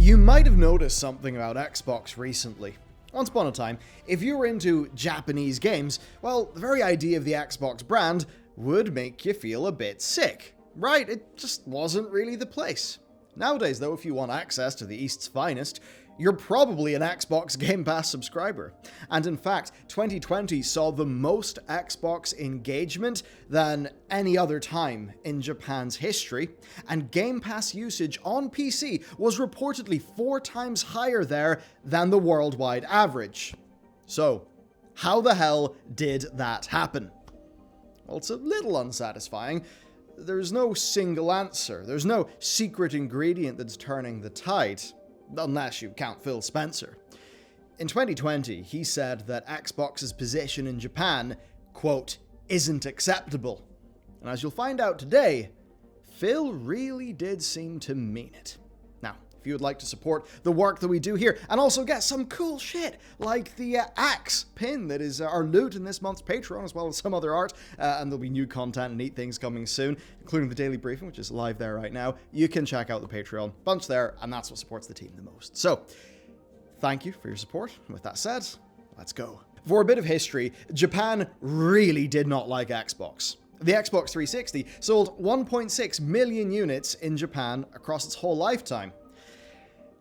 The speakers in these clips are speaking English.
You might have noticed something about Xbox recently. Once upon a time, if you were into Japanese games, well, the very idea of the Xbox brand would make you feel a bit sick. Right, it just wasn't really the place. Nowadays though, if you want access to the East's finest, you're probably an Xbox Game Pass subscriber. And in fact, 2020 saw the most Xbox engagement than any other time in Japan's history, and Game Pass usage on PC was reportedly 4 times higher there than the worldwide average. So, how the hell did that happen? Well, it's a little unsatisfying. There's no single answer. There's no secret ingredient that's turning the tide. Unless you count Phil Spencer. In 2020, he said that Xbox's position in Japan, quote, isn't acceptable. And as you'll find out today, Phil really did seem to mean it. Now, if you would like to support the work that we do here, and also get some cool shit, like the axe pin that is our loot in this month's Patreon, as well as some other art, and there'll be new content and neat things coming soon, including the daily briefing, which is live there right now, you can check out the Patreon. Bunch there, and that's what supports the team the most. So, thank you for your support. And with that said, let's go. For a bit of history, Japan really did not like Xbox. The Xbox 360 sold 1.6 million units in Japan across its whole lifetime.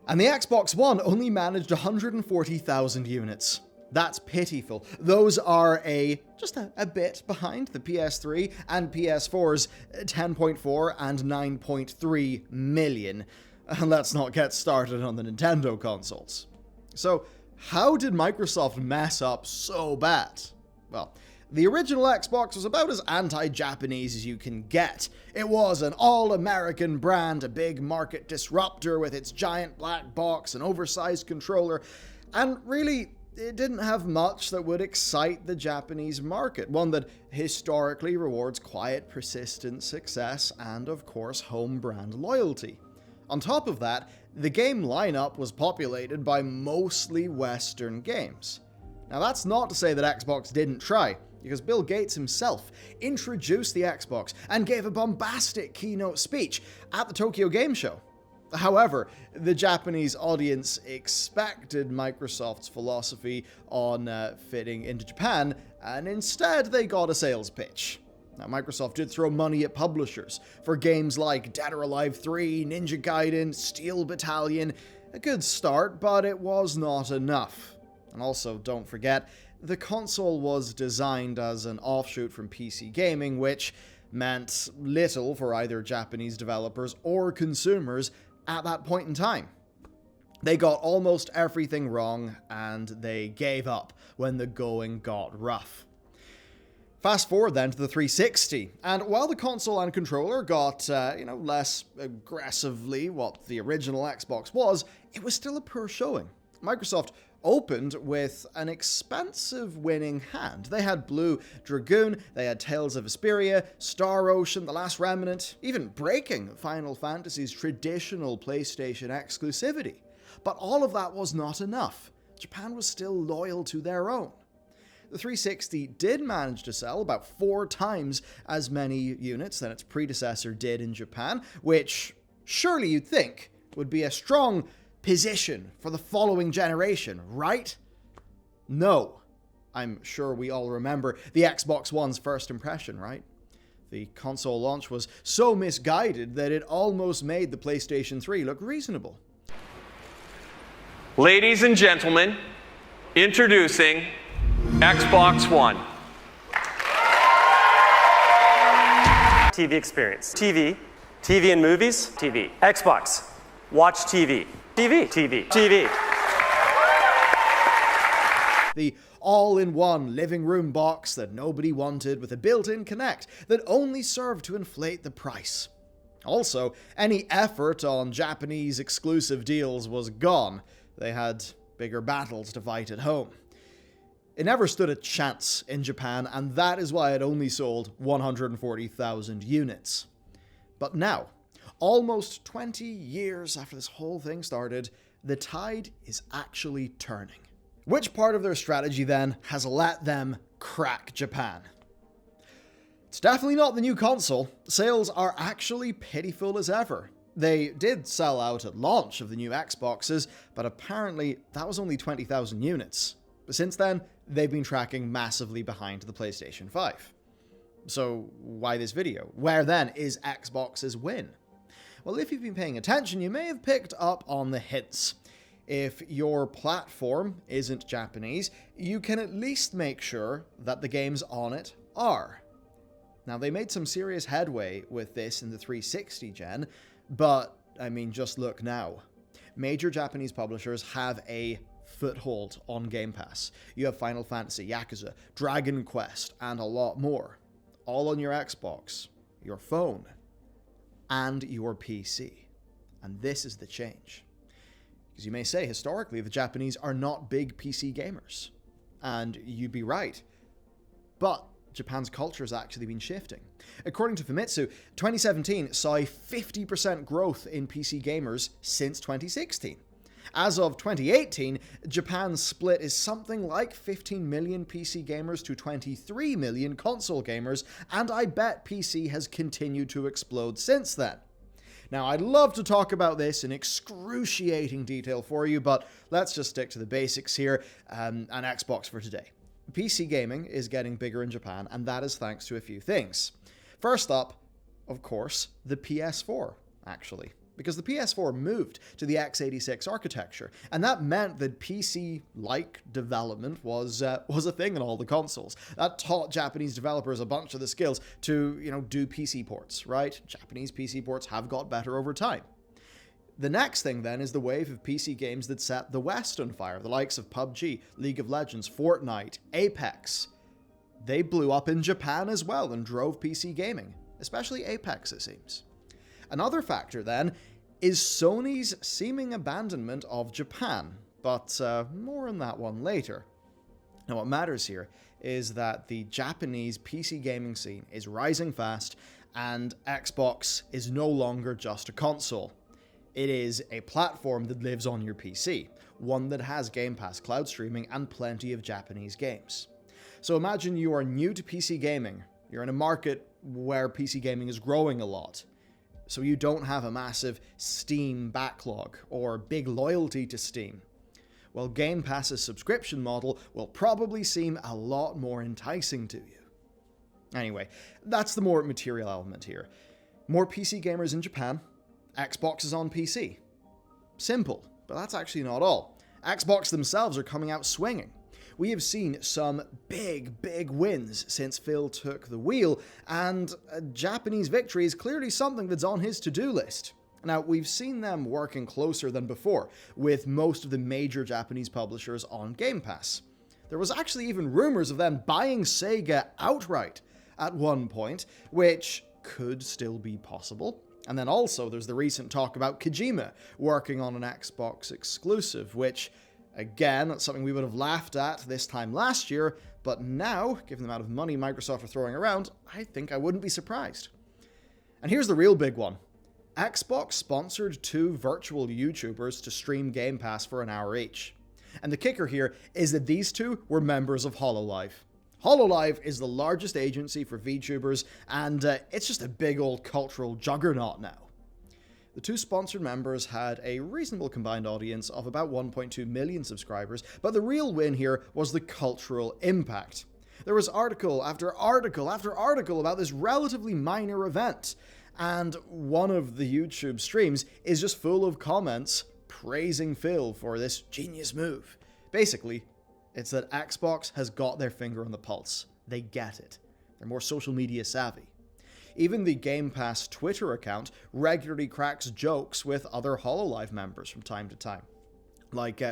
And the Xbox One only managed 140,000 units. That's pitiful. Those are just a bit behind the PS3 and PS4's 10.4 and 9.3 million. And let's not get started on the Nintendo consoles. So, how did Microsoft mess up so bad? Well, the original Xbox was about as anti-Japanese as you can get. It was an all-American brand, a big market disruptor with its giant black box and oversized controller, and really, it didn't have much that would excite the Japanese market, one that historically rewards quiet, persistent success and, of course, home brand loyalty. On top of that, the game lineup was populated by mostly Western games. Now that's not to say that Xbox didn't try, because Bill Gates himself introduced the Xbox and gave a bombastic keynote speech at the Tokyo Game Show. However, the Japanese audience expected Microsoft's philosophy on fitting into Japan, and instead they got a sales pitch. Now, Microsoft did throw money at publishers for games like Dead or Alive 3, Ninja Gaiden, Steel Battalion. A good start, but it was not enough. And also, don't forget, the console was designed as an offshoot from PC gaming, which meant little for either Japanese developers or consumers at that point in time. They got almost everything wrong, and they gave up when the going got rough. Fast forward then to the 360, and while the console and controller got, less aggressively what the original Xbox was, it was still a poor showing. Microsoft opened with an expensive winning hand. They had Blue Dragoon, they had Tales of Vesperia, Star Ocean, The Last Remnant, even breaking Final Fantasy's traditional PlayStation exclusivity. But all of that was not enough. Japan was still loyal to their own. The 360 did manage to sell about 4 times as many units than its predecessor did in Japan, which surely you'd think would be a strong position for the following generation, right? No. I'm sure we all remember the Xbox One's first impression, right? The console launch was so misguided that it almost made the PlayStation 3 look reasonable. Ladies and gentlemen, introducing Xbox One. TV experience. TV. TV and movies. TV. Xbox. Watch TV. TV. TV. TV. The all-in-one living room box that nobody wanted with a built-in Kinect that only served to inflate the price. Also, any effort on Japanese exclusive deals was gone. They had bigger battles to fight at home. It never stood a chance in Japan, and that is why it only sold 140,000 units. But now, almost 20 years after this whole thing started, the tide is actually turning. Which part of their strategy, then, has let them crack Japan? It's definitely not the new console. Sales are actually pitiful as ever. They did sell out at launch of the new Xboxes, but apparently that was only 20,000 units. But since then, they've been tracking massively behind the PlayStation 5. So why this video? Where then is Xbox's win? Well, if you've been paying attention, you may have picked up on the hints. If your platform isn't Japanese, you can at least make sure that the games on it are. Now, they made some serious headway with this in the 360 gen, but, I mean, just look now. Major Japanese publishers have a foothold on Game Pass. You have Final Fantasy, Yakuza, Dragon Quest, and a lot more. All on your Xbox, your phone, and your PC. And this is the change. Because you may say, historically, the Japanese are not big PC gamers. And you'd be right. But Japan's culture has actually been shifting. According to Famitsu, 2017 saw a 50% growth in PC gamers since 2016. As of 2018, Japan's split is something like 15 million PC gamers to 23 million console gamers, and I bet PC has continued to explode since then. Now, I'd love to talk about this in excruciating detail for you, but let's just stick to the basics here, and Xbox for today. PC gaming is getting bigger in Japan, and that is thanks to a few things. First up, of course, the PS4, actually. Because the PS4 moved to the x86 architecture, and that meant that PC-like development was a thing in all the consoles. That taught Japanese developers a bunch of the skills to, do PC ports, right? Japanese PC ports have got better over time. The next thing, then, is the wave of PC games that set the West on fire, the likes of PUBG, League of Legends, Fortnite, Apex. They blew up in Japan as well and drove PC gaming, especially Apex, it seems. Another factor, then, is Sony's seeming abandonment of Japan, but more on that one later. Now, what matters here is that the Japanese PC gaming scene is rising fast, and Xbox is no longer just a console. It is a platform that lives on your PC, one that has Game Pass cloud streaming and plenty of Japanese games. So imagine you are new to PC gaming. You're in a market where PC gaming is growing a lot. So you don't have a massive Steam backlog or big loyalty to Steam. Well, Game Pass's subscription model will probably seem a lot more enticing to you. Anyway, that's the more material element here. More PC gamers in Japan, Xbox is on PC. Simple, but that's actually not all. Xbox themselves are coming out swinging. We have seen some big wins since Phil took the wheel, and a Japanese victory is clearly something that's on his to-do list. Now, we've seen them working closer than before, with most of the major Japanese publishers on Game Pass. There was actually even rumors of them buying Sega outright at one point, which could still be possible. And then also there's the recent talk about Kojima working on an Xbox exclusive, which, again, that's something we would have laughed at this time last year, but now, given the amount of money Microsoft are throwing around, I think I wouldn't be surprised. And here's the real big one. Xbox sponsored 2 virtual YouTubers to stream Game Pass for an hour each. And the kicker here is that these 2 were members of HoloLive. HoloLive is the largest agency for VTubers, and it's just a big old cultural juggernaut now. The 2 sponsored members had a reasonable combined audience of about 1.2 million subscribers, but the real win here was the cultural impact. There was article after article after article about this relatively minor event, and one of the YouTube streams is just full of comments praising Phil for this genius move. Basically, it's that Xbox has got their finger on the pulse. They get it. They're more social media savvy. Even the Game Pass Twitter account regularly cracks jokes with other HoloLive members from time to time.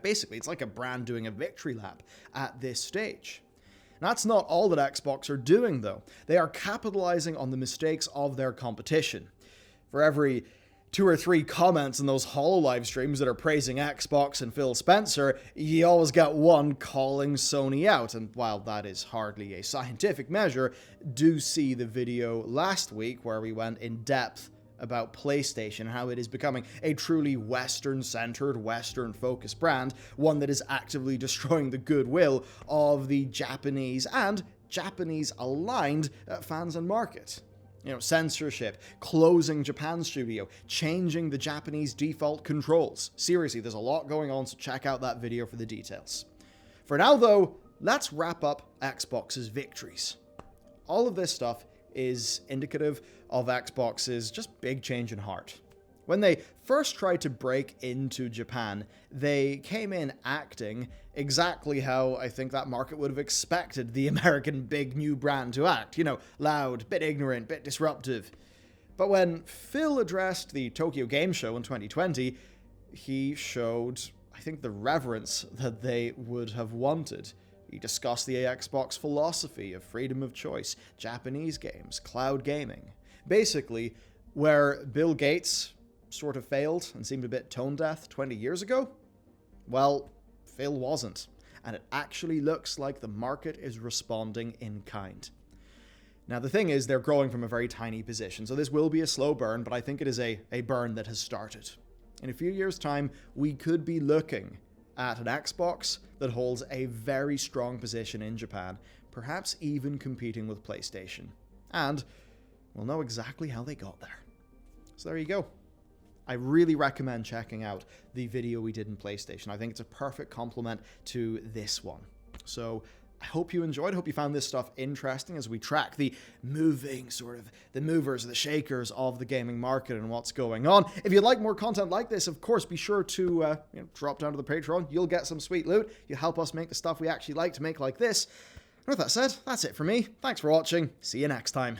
Basically, it's like a brand doing a victory lap at this stage. And that's not all that Xbox are doing, though. They are capitalizing on the mistakes of their competition. For every 2 or 3 comments in those HoloLive streams that are praising Xbox and Phil Spencer, you always get one calling Sony out. And while that is hardly a scientific measure, do see the video last week where we went in depth about PlayStation and how it is becoming a truly Western-centered, Western-focused brand, one that is actively destroying the goodwill of the Japanese and Japanese-aligned fans and market. Censorship, closing Japan's studio, changing the Japanese default controls. Seriously, there's a lot going on, so check out that video for the details. For now, though, let's wrap up Xbox's victories. All of this stuff is indicative of Xbox's just big change in heart. When they first tried to break into Japan, they came in acting exactly how I think that market would have expected the American big new brand to act. Loud, bit ignorant, bit disruptive. But when Phil addressed the Tokyo Game Show in 2020, he showed, I think, the reverence that they would have wanted. He discussed the Xbox philosophy of freedom of choice, Japanese games, cloud gaming. Basically, where Bill Gates sort of failed and seemed a bit tone deaf 20 years ago, well, Phil wasn't. And it actually looks like the market is responding in kind. Now, the thing is, they're growing from a very tiny position, so this will be a slow burn, but I think it is a burn that has started. In a few years' time, we could be looking at an Xbox that holds a very strong position in Japan, perhaps even competing with PlayStation. And we'll know exactly how they got there. So there you go. I really recommend checking out the video we did in PlayStation. I think it's a perfect complement to this one. So I hope you enjoyed. I hope you found this stuff interesting as we track the movers, the shakers of the gaming market and what's going on. If you'd like more content like this, of course, be sure to drop down to the Patreon. You'll get some sweet loot. You help us make the stuff we actually like to make like this. And with that said, that's it for me. Thanks for watching. See you next time.